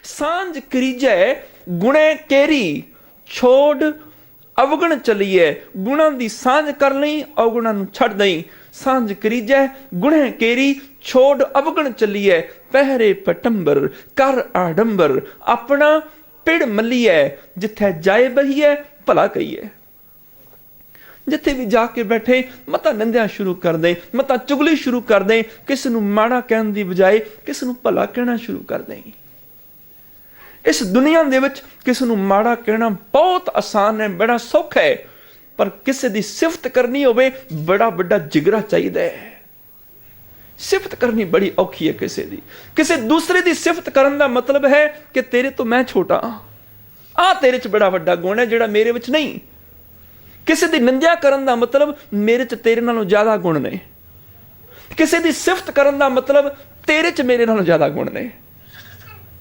सांझ करीजै गुणे केरी छोड़ अवगुण चलीए। गुणां दी सांझ कर लई अवगुणां नूं छड्ड दई। सांझ करीजै गुणे केरी छोड़ अवगुण चलीए। पहरे पटंबर कर आडंबर अपना पिड़ मलीए। जिथे जाए बहीए भला कहीए। जिथे भी जाके बैठे मता निंदिया शुरू कर दे, मता चुगली शुरू कर दे, किसी नूं माड़ा कहण दी बजाए किसी नूं भला कहना शुरू कर दे। इस दुनिया दे विच किसी नूं माड़ा कहना बहुत आसान है, बड़ा सौखा है, पर किसी दी सिफत करनी होवे बड़ा बड़ा जिगरा चाहिए है। सिफत करनी बड़ी औखी है किसी दी। किसी दूसरे दी सिफत करन दा मतलब है कि तेरे तो मैं छोटा, आ तेरे च बड़ा वड्डा गुण है जिहड़ा मेरे विच नहीं। किसी दी निंदा करन दा मतलब मेरे च तेरे नालों ज्यादा गुण ने। किसी दी सिफत करन दा मतलब तेरे च मेरे नालों ज्यादा गुण ने।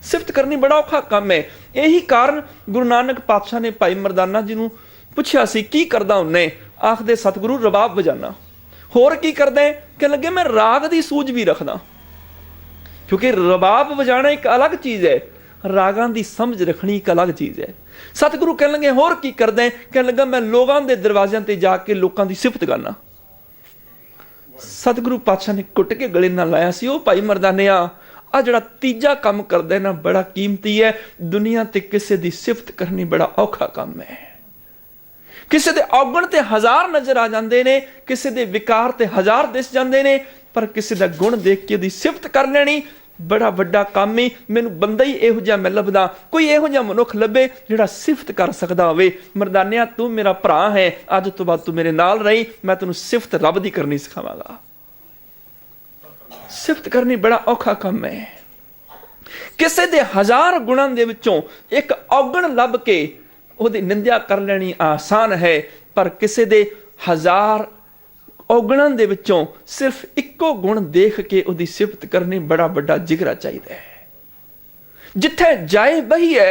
सिफत करनी बड़ा औखा काम है। यही कारण गुरु नानक पातशाह ने भाई मरदाना जी नूं पुछया सी की करदा हुन्ने। आखदे सतगुरु रबाब बजाना। होर की करदा है? कहन लगे मैं राग दी सूझ भी रखदा, क्योंकि रबाब बजाना एक अलग चीज है, रागां दी समझ रखनी एक अलग चीज है। सतगुरु कहन लगे होर की करदा है? कहन लगा मैं लोगां दे दरवाज़िਆਂ ते जाके लोकां दी सिफत करना। सतगुरु पातशाह ने कुट के गले नाल लाया सी, ओ भाई मरदानिया आ जिहड़ा तीजा काम करदा है ना बड़ा कीमती है। दुनिया ते किसी दी सिफत करनी बड़ा औखा काम है। किसी दे औगण ते हजार नजर आ जाते ने, किसी दे विकार ते हजार दिस जाते ने, पर किसी दा गुण देख के दी सिफत कर लेनी बड़ा वड्डा काम ही। मैनू बंदा ही इहो जिहा मैं लभदा, कोई इहो जिहा मनुख लभे जिहड़ा सिफत कर सकदा होवे। मरदानिया तू मेरा भरा है, अज तो बाद तू मेरे नाल रही, मैं तैनूं सिफत रब दी करनी सिखावांगा। सिफत करनी बड़ा औखा काम है। किसी दे हजार गुणां दे विचों एक औगण लभ के ਉਹਦੀ ਨਿੰਦਿਆ ਕਰ ਲੈਣੀ आसान है, पर किसी दे हजार औगणां दे विचों सिर्फ इक्को गुण देख के ਉਹਦੀ सिफत करनी बड़ा वड्डा जिगरा चाहिए है। जिथे जाए बहीए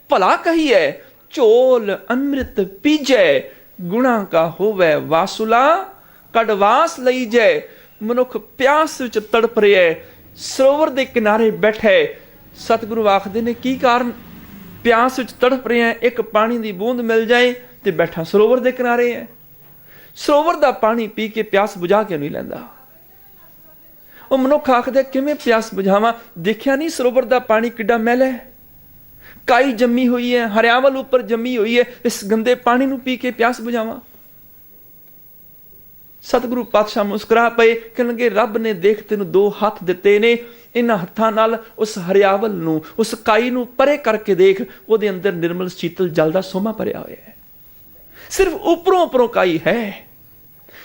भला कहीए झोल अमृत पीजे। गुणा का होवे वासुला कड़वास लई जाए। मनुख प्यास विच तड़प रहा है, सरोवर दे किनारे बैठे। सतगुरु आखदे ने की कारण प्यास विच तड़प रहे हैं, एक पानी की बूंद मिल जाए तो बैठा सरोवर के किनारे है। सरोवर का पानी पी के प्यास बुझा के नहीं लैंदा। वो मनुख आखदे किवें प्यास बुझावां, देखिया नहीं सरोवर का पानी किड्डा मैला है, काई जमी हुई है, हरियावल उपर जमी हुई है, इस गंदे पानी नूं पी के प्यास बुझावां। सतगुरु पातशाह मुस्कुरा पे, कहण लगे रब ने देख तैनूं दो हाथ दिते ने, इन्हां हत्थां नाल उस हरियावल नूं उस काई नूं परे करके देख, उहदे अंदर निर्मल शीतल जल दा सोमा भरिया होया है। सिर्फ उपरों उपरों काई है,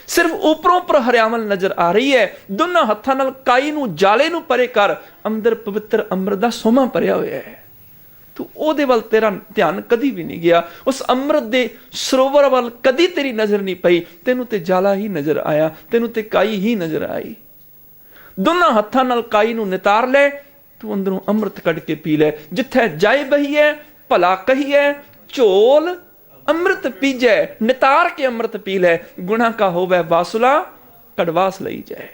सिर्फ उपरों उपर हरियावल नजर आ रही है। दोनों हत्थां नाल काई नूं जाले नूं परे कर, अंदर पवित्र अमृत दा सोमा भरिया होया है। तू ओहदे वल तेरा ध्यान कदी भी नहीं गया, उस अमृत दे सरोवर वल कदी तेरी नजर नहीं पई। तेनू ते जाला ही नजर आया, तेनू ते काई ही नजर आई। दोनों हत्थां नाल काई नूं नितार ले, तू अंदरों अमृत कढ़ के पी ले। जिथे जाए बहीए भला कहीए झोल अमृत पीजे। नितार के अमृत पी ले, गुणा का होवे वासुला कड़वास लई जाए।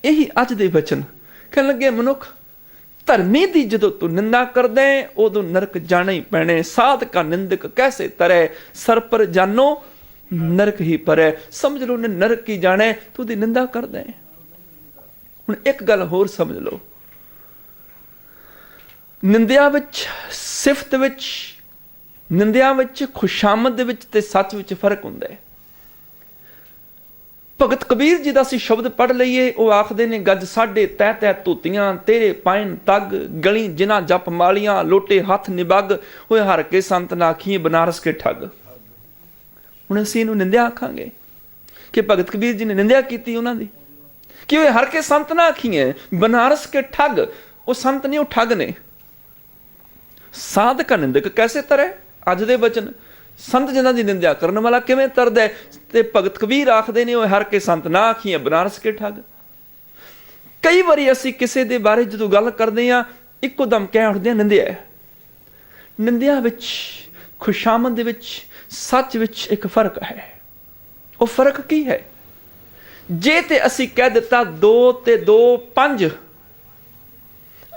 यही अज दे वचन। कहन लगे मनुख धर्मी दी जदों तू निंदा कर दे उदों नरक जाने ही पैने। साध का निंदक कैसे तरे, सर पर जानो नरक ही परे। समझ लो ने नरक ही जाने, तू दी निंदा कर दे। हुण एक गल होर समझ लो, निंदिया विच सिफत विच, निंदिया विच खुशामद विच ते सच विच फर्क हुंदा है। भगत कबीर जी का असीं शब्द पढ़ लीए, वह आखदे ने गज साढ़े तै तै धोतियां तेरे पाइन तग, गली जिना जप मालियां लोटे हथ निबग, होए हर के संत नाखी बनारस के ठग। हुण असीं इहनूं निंदिया आखांगे कि भगत कबीर जी ने निंदिया कीती उन्हां दी, कि होए हर के संत ना आखीए बनारस के ठग। वो संत नहीं, वो ठग ने। साध का निंदक कैसे तरे, अज दे वचन। संत जिन्हां दी निंदा करने वाला किवें तरदा है। ते भगत कबीर आखदे ने हर के संत ना आखिए बनारस के ठग। कई बारी असीं किसी दे बारे जदों गल करदे हां इक्को दम कह उठदे हां निंदिया है। निंदिया विच खुशामद विच सच विच एक फर्क है। वो फर्क की है? जे ते असीं कह दिता 2 ते 2 5,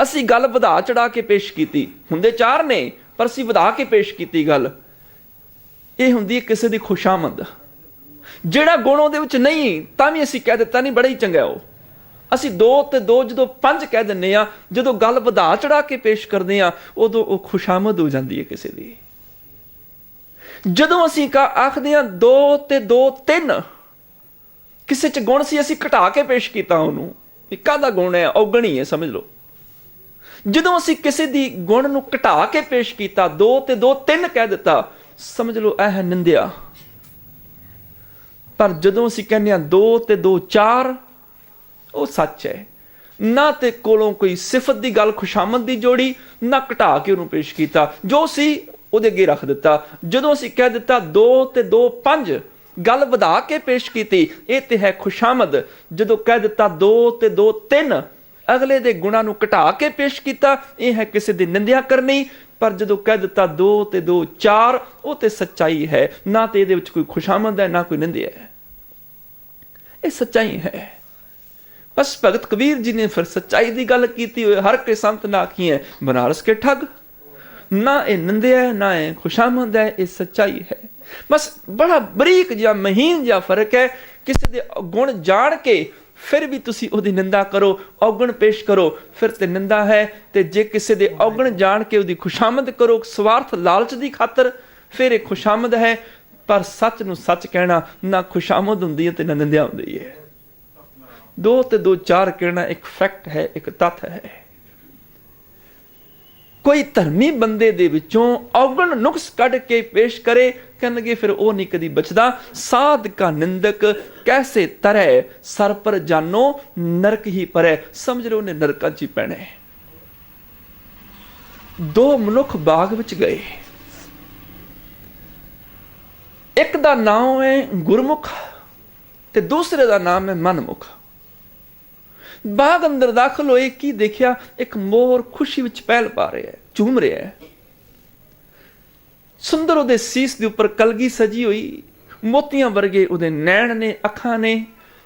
ਅਸੀਂ ਗੱਲ ਵਧਾ ਚੜਾ ਕੇ ਪੇਸ਼ ਕੀਤੀ, ਹੁੰਦੇ ਚਾਰ ਨੇ ਪਰ ਅਸੀਂ ਵਧਾ ਕੇ ਪੇਸ਼ ਕੀਤੀ ਗੱਲ। ਇਹ ਹੁੰਦੀ ਹੈ ਕਿਸੇ ਦੀ ਖੁਸ਼ਾਮਦ। ਜਿਹੜਾ ਗੁਣ ਉਹਦੇ ਵਿੱਚ ਨਹੀਂ ਤਾਂ ਵੀ ਅਸੀਂ ਕਹਿ ਦਿੱਤਾ ਨਹੀਂ ਬੜਾ ਹੀ ਚੰਗਾ ਉਹ। ਅਸੀਂ 2 ਤੇ 2 ਜਦੋਂ 5 ਕਹਿ ਦਿੰਦੇ ਆ, ਜਦੋਂ ਗੱਲ ਵਧਾ ਚੜਾ ਕੇ ਪੇਸ਼ ਕਰਦੇ ਆ ਉਦੋਂ ਉਹ ਖੁਸ਼ਾਮਦ ਹੋ ਜਾਂਦੀ ਹੈ ਕਿਸੇ ਦੀ। ਜਦੋਂ ਅਸੀਂ ਆਖਦੇ ਹਾਂ 2 ਤੇ 2 3, ਕਿਸੇ ਚ ਗੁਣ ਸੀ ਅਸੀਂ ਘਟਾ ਕੇ ਪੇਸ਼ ਕੀਤਾ ਉਹਨੂੰ, ਕਾਹਦਾ ਗੁਣ ਹੈ, ਔਗਣੀ ਹੈ ਸਮਝ ਲਓ। ਜਦੋਂ ਅਸੀਂ ਕਿਸੇ ਦੀ ਗੁਣ ਨੂੰ ਘਟਾ ਕੇ ਪੇਸ਼ ਕੀਤਾ, 2 ਤੇ 2 3 ਕਹਿ ਦਿੱਤਾ, ਸਮਝ ਲਓ ਇਹ ਹੈ ਨਿੰਦਿਆ। ਪਰ ਜਦੋਂ ਅਸੀਂ ਕਹਿੰਦੇ ਹਾਂ 2 ਤੇ 2 4, ਉਹ ਸੱਚ ਹੈ। ਨਾ ਤੇ ਕੋਲੋਂ ਕੋਈ ਸਿਫਤ ਦੀ ਗੱਲ ਖੁਸ਼ਾਮਦ ਦੀ ਜੋੜੀ, ਨਾ ਘਟਾ ਕੇ ਉਹਨੂੰ ਪੇਸ਼ ਕੀਤਾ, ਜੋ ਸੀ ਉਹਦੇ ਅੱਗੇ ਰੱਖ ਦਿੱਤਾ। ਜਦੋਂ ਅਸੀਂ ਕਹਿ ਦਿੱਤਾ 2 ਤੇ 2 5, ਗੱਲ ਵਧਾ ਕੇ ਪੇਸ਼ ਕੀਤੀ, ਇਹ ਤੇ ਹੈ ਖੁਸ਼ਾਮਦ। ਜਦੋਂ ਕਹਿ ਦਿੱਤਾ 2 ਤੇ 2 3, ਅਗਲੇ ਦੇ ਗੁਣਾਂ ਨੂੰ ਘਟਾ ਕੇ ਪੇਸ਼ ਕੀਤਾ, ਇਹ ਹੈ ਕਿਸੇ ਦੀ ਨਿੰਦਿਆ ਕਰਨੀ। ਪਰ ਜਦੋਂ ਕਹਿ ਦਿੱਤਾ 2 ਤੇ 2 4, ਉਹ ਤੇ ਸੱਚਾਈ ਹੈ, ਨਾ ਤੇ ਇਹਦੇ ਵਿੱਚ ਕੋਈ ਖੁਸ਼ਾਮਦ ਹੈ ਨਾ ਕੋਈ ਨਿੰਦਿਆ ਹੈ, ਇਹ ਸੱਚਾਈ ਹੈ। बस भगत कबीर जी ने फिर सच्चाई की गल की, हर के संत ना आखिए बनारस के ठग। ना ये निंदिया है ना ये खुशामद है, ये सच्चाई है। बस बड़ा बरीक या महीन या फर्क है। किसी दे गुण जान के फिर भी तुसी उहदी निंदा करो, औगण पेश करो, फिर ते निंदा है। ते जे किसी दे औगण जान के उहदी खुशामद करो स्वार्थ लालच की खातर, फिर ये खुशामद है। पर सच नूं सच कहना ना खुशामद हुंदी है ते ना निंदिया हुंदी है। 2 ते 2 4 कहना एक फैक्ट है, एक तत्थ है। कोई धर्मी बंदे दे विचों औगण नुक्स कढ़ के पेश करे, कहणगे फिर वो नहीं कदी बचदा। साध का निंदक कैसे तरै, सर पर जानो नरक ही परै। समझ लो ने नरकां च पैणे। 2 मनुख बाग विच गए, एक दा नाम है गुरमुख ते दूसरे दा नाम है मनमुख। बाग अंदर दाखिल होए, की देखिया एक मोर खुशी विच पहल पा रहा है, झूम रहा है। सुंदर उहदे सीस दे उपर कलगी सजी हुई, मोतियां वर्गे उहदे नैण ने, अखां ने।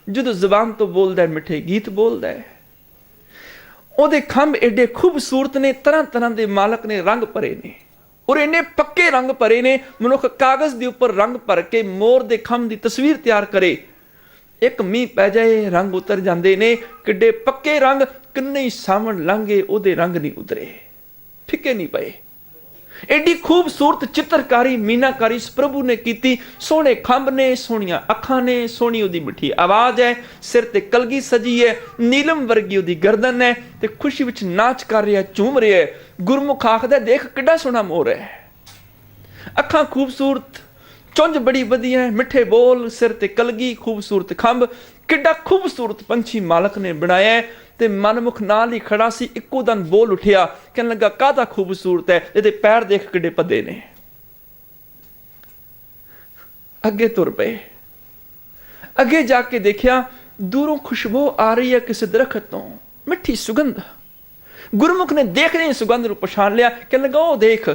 जदों ज़बान तो बोलदा है मिठे गीत बोलदा है। उहदे खंभ एडे खूबसूरत ने, तरह तरह के मालक ने रंग भरे ने, और इन्ने पक्के रंग भरे ने। मनुख कागज़ के उपर रंग भर के मोर दे खंभ की तस्वीर तैयार करे, एक मीह पै जाए रंग उतर जाते ने। किड्डे पक्के रंग, किन्ने ही सावन लंघे उहदे रंग नहीं उतरे, फिके नहीं पए। एडी खूबसूरत चित्रकारी मीनाकारी इस प्रभु ने की। सोहने खंभ ने, सोहणियां अखां ने, सोहनी उहदी मिठी आवाज़ है, सिर ते कलगी सजी है, नीलम वर्गी उहदी गर्दन है, ते खुशी विच नाच कर रहा है, झूम रहा है। गुरमुख आखदा देख किड्डा सोहना मोर है, अखां खूबसूरत, चुंझ बड़ी वधिया है, मिठे बोल, सिर ते कलगी, खूबसूरत खंभ। किड्डा खूबसूरत पंछी मालक ने बनाया है। ते मनमुख नाल ही खड़ा सी, इक्को दम बोल उठिया, कहने लगा काहदा खूबसूरत है, इहदे पैर देख किड्डे भद्दे ने। अगे तुर पे, अगे जाके देखिया दूरों खुशबू आ रही है किसी दरखत तो, मिठी सुगंध। गुरमुख ने देखने ही सुगंध नूं पछाण लिया, कहने लगा ओ देख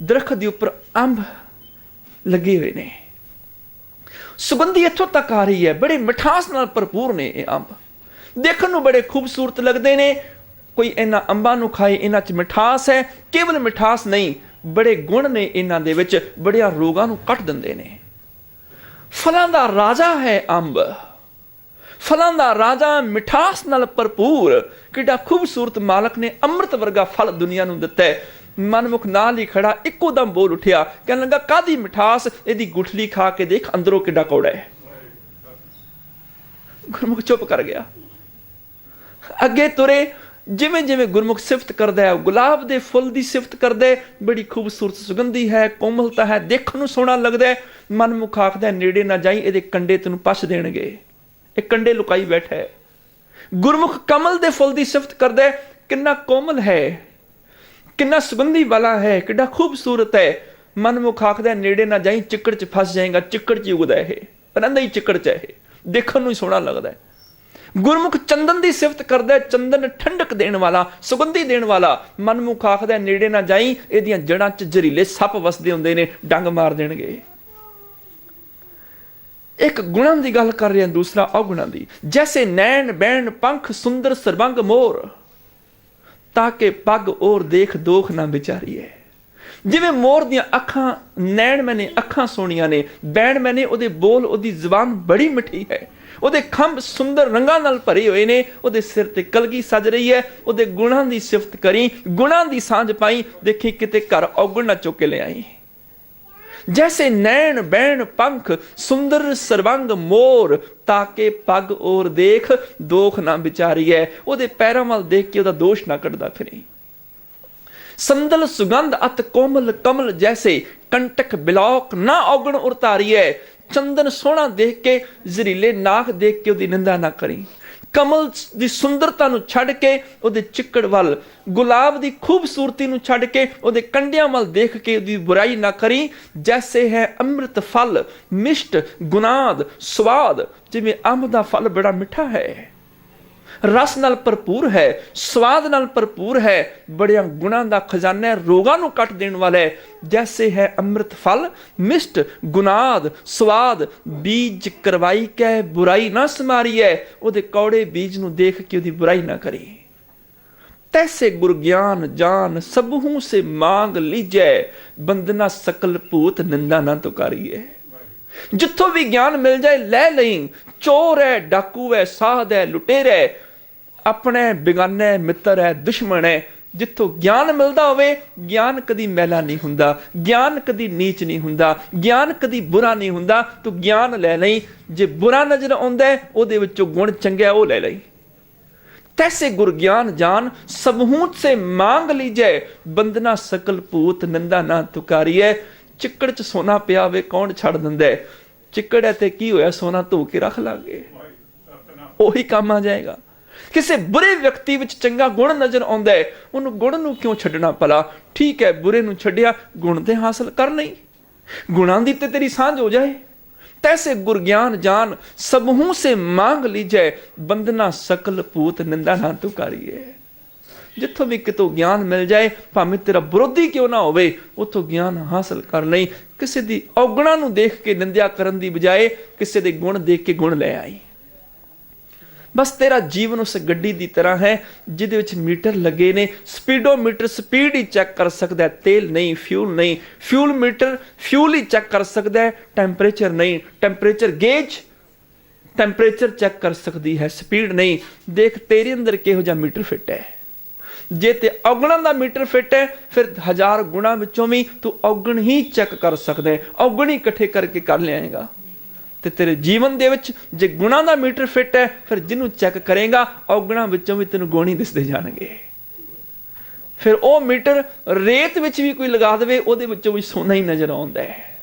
दरखत दे उपर अंब लगे हुए ने, सुगंधी इत्थों तक आ रही है, बड़े मिठास नाल भरपूर ने। ये अंब देखण नूं बड़े खूबसूरत लगते ने। कोई इन्हां अंबां नूं खाए, इन्हां च मिठास है। केवल मिठास नहीं, बड़े गुण ने इन्हां दे विच, बड़ियां रोगां नूं कट दिंदे ने। फलां दा राजा है अंब, फलां दा राजा, मिठास नाल भरपूर। किड्डा खूबसूरत मालक ने अमृत वर्गा फल दुनिया नूं दित्ता है। मनमुख नाल ही खड़ा इक्को दम बोल उठिया, कहने लगा कादी मिठास, इहदी गुठली खा के देख अंदरों किड्डा कौड़ा है। गुरमुख चुप कर गया। अगे तुरे, जिवें जिवें गुरमुख सिफत करदा है, गुलाब दे फुल दी सिफत करदा है, बड़ी खूबसूरत सुगंधी है, कोमलता है, देखण नूं सोहना लगदा है। मनमुख आखदा नेड़े ना जाई, इहदे कंडे तैनूं पछ देणगे, इह कंडे लुकाई बैठा है। गुरमुख कमल दे फुल दी सिफत करदा है, किन्ना कोमल है, किन्ना सुगंधी वाला है, किड्डा खूबसूरत है। मनमुख आखदा नेड़े ना जाई, चिक्कड़ च फस जाएगा, चिक्कड़ च उगदा है, रहिंदा ही चिक्कड़ च है, देखण नूं सोहना लगदा है। गुरमुख चंदन की सिफत करदा है, चंदन ठंडक देण वाला, सुगंधी देण वाला। मनमुख आखदा नेड़े ना जाई, इहदियां जड़ां च जहरीले सप वसदे हुंदे ने, डंग मार देणगे। एक गुणां की गल कर रहे हैं, दूसरा अवगुणां की। जैसे नैन बैण पंख सुंदर सरबंग मोर, ताके पग और देख दोख ना विचारीए। जिवें मोर दियां अखां नैण मैंने अखां सोहणियां ने, बैण मैंने ओहदे बोल, ओहदी जबान बड़ी मिठी है, ਉਹਦੇ ਖੰਭ ਸੁੰਦਰ ਰੰਗਾਂ ਨਾਲ ਭਰੇ ਹੋਏ ਨੇ, ਉਹਦੇ ਸਿਰ ਤੇ ਕਲਗੀ ਸਜ ਰਹੀ ਹੈ। ਉਹਦੇ ਗੁਣਾਂ ਦੀ ਸਿਫਤ ਕਰੀ, ਗੁਣਾਂ ਦੀ ਸਾਂਝ ਪਾਈ, ਦੇਖੀ ਕਿਤੇ ਘਰ ਔਗਣ ਨਾ ਚੁੱਕ ਕੇ ਲਿਆਈ। जैसे नैन बैण पंख सुंदर सरवंग मोर, ताके पग और देख दोख ना विचारी है। ਉਹਦੇ ਪੈਰਾਂ ਵੱਲ ਦੇਖ ਕੇ ਉਹਦਾ ਦੋਸ਼ ਨਾ ਕੱਢਦਾ ਫਿਰੇ। संदल सुगंध अत कोमल कमल जैसे, कंटक बिलौक ना औगण उतारी है। चंदन सोहना देख के, जहरीले नाग देख के ਉਹਦੀ ਨਿੰਦਾ ਨਾ ਕਰੀ। कमल ਦੀ ਸੁੰਦਰਤਾ ਨੂੰ ਛੱਡ ਕੇ ਉਹਦੇ ਚਿੱਕੜ ਵੱਲ, ਗੁਲਾਬ ਦੀ ਖੂਬਸੂਰਤੀ ਨੂੰ ਛੱਡ ਕੇ ਉਹਦੇ ਕੰਡਿਆਂ ਵੱਲ ਦੇਖ ਕੇ ਉਹਦੀ ਬੁਰਾਈ ਨਾ ਕਰੀ। ਜੈਸੇ ਹੈ ਅੰਮ੍ਰਿਤ ਫਲ ਮਿਸ਼ਟ ਗੁਨਾਦ ਸਵਾਦ, ਜਿਵੇਂ ਅੰਬ ਦਾ ਫਲ ਬੜਾ ਮਿੱਠਾ ਹੈ, रस नाल भरपूर है, स्वाद नाल भरपूर है, बड़िया गुणा का खजाना है, रोगां नूं कट देण वाला है। जैसे है अमृत फल मिष्ट गुनाद स्वाद, बीज करवाई कै बुराई ना समारी है। उहदे कौड़े बीज नूं देख के उहदी बुराई ना करी। तैसे गुर ज्ञान जान सबहू से मांग लीजै, बंदना सकल भूत निंदा ना तुकारीए। जिथों भी ज्ञान मिल जाए लै लई, चोर है डाकू है साध है लुटेर है, अपने बेगाने मित्र है दुश्मन है। जिथों ज्ञान मिलता होवे, ज्ञान कदी मैला नहीं हुंदा, ज्ञान कदी नीच नहीं हुंदा, ज्ञान कदी बुरा नहीं हुंदा। तो ज्ञान लै लई, जे बुरा नजर आउंदा है ओहदे विचों गुण चंगा ओह लै लई। तैसे गुर ज्ञान जान सबहूत से मांग लीजै, बंदना सकल भूत निंदा ना तुकारीए। चिक्कड़ च सोना पिया होवे कौन छड़ दिंदा है? चिक्कड़ है ते की होया, सोना धो के रख लांगे, ਉਹੀ काम आ जाएगा। ਕਿਸੇ ਬੁਰੇ ਵਿਅਕਤੀ ਵਿੱਚ ਚੰਗਾ ਗੁਣ ਨਜ਼ਰ ਆਉਂਦਾ ਹੈ, ਉਹਨੂੰ ਗੁਣ ਨੂੰ ਕਿਉਂ ਛੱਡਣਾ ਭਲਾ? ਠੀਕ ਹੈ, ਬੁਰੇ ਨੂੰ ਛੱਡਿਆ, ਗੁਣ ਤੇ ਹਾਸਲ ਕਰ ਲਈ, ਗੁਣਾਂ ਦੀ ਤੇ ਤੇਰੀ ਸਾਂਝ ਹੋ ਜਾਏ। ਤੈਸੇ ਗੁਰ ਗਿਆਨ ਜਾਨ ਸਭੂ ਸੇ ਮੰਗ ਲੀਜੈ, ਬੰਦਨਾ ਸਕਲ ਭੂਤ ਨਿੰਦਾ ਨਾ ਤੁਕਾਰੀਏ। ਜਿੱਥੋਂ ਵੀ ਕਿਤੋਂ ਗਿਆਨ ਮਿਲ ਜਾਏ, ਭਾਵੇਂ ਤੇਰਾ ਵਿਰੋਧੀ ਕਿਉਂ ਨਾ ਹੋਵੇ, ਉੱਥੋਂ ਗਿਆਨ ਹਾਸਲ ਕਰ ਲਈ। ਕਿਸੇ ਦੀ ਔਗਣਾਂ ਨੂੰ ਦੇਖ ਕੇ ਨਿੰਦਿਆ ਕਰਨ ਦੀ ਬਜਾਏ, ਕਿਸੇ ਦੇ ਗੁਣ ਦੇਖ ਕੇ ਗੁਣ ਲੈ ਆਈ। बस तेरा जीवन उस गड्डी की तरह है जिहदे विच मीटर लगे ने, स्पीडोमीटर स्पीड ही चैक कर सकता है, तेल नहीं, फ्यूल नहीं। फ्यूल मीटर फ्यूल ही चैक कर सकता है, टैंपरेचर नहीं। टैंपरेचर गेज टैंपरेचर चैक कर सकती है, स्पीड नहीं। देख तेरे अंदर किहो जिहा मीटर फिट है। जे ते औगणां दा मीटर फिट है, फिर 1000 गुणा विचों भी तू औगण ही चैक कर सकदा है, औगण ही इकट्ठे करके कर लिआएगा। ਤੇ ਤੇਰੇ ਜੀਵਨ ਦੇ ਵਿੱਚ ਜੇ ਗੁਣਾਂ ਦਾ ਮੀਟਰ ਫਿੱਟ ਹੈ, ਫਿਰ ਜਿਹਨੂੰ ਚੈੱਕ ਕਰੇਗਾ ਔਗਣਾਂ ਵਿੱਚੋਂ ਵੀ ਤੈਨੂੰ ਗੁਣ ਹੀ ਦਿਸਦੇ ਜਾਣਗੇ। ਫਿਰ ਉਹ ਮੀਟਰ ਰੇਤ ਵਿੱਚ ਵੀ ਕੋਈ ਲਗਾ ਦੇਵੇ, ਉਹਦੇ ਵਿੱਚੋਂ ਵੀ ਸੋਨਾ ਹੀ ਨਜ਼ਰ ਆਉਂਦਾ ਹੈ।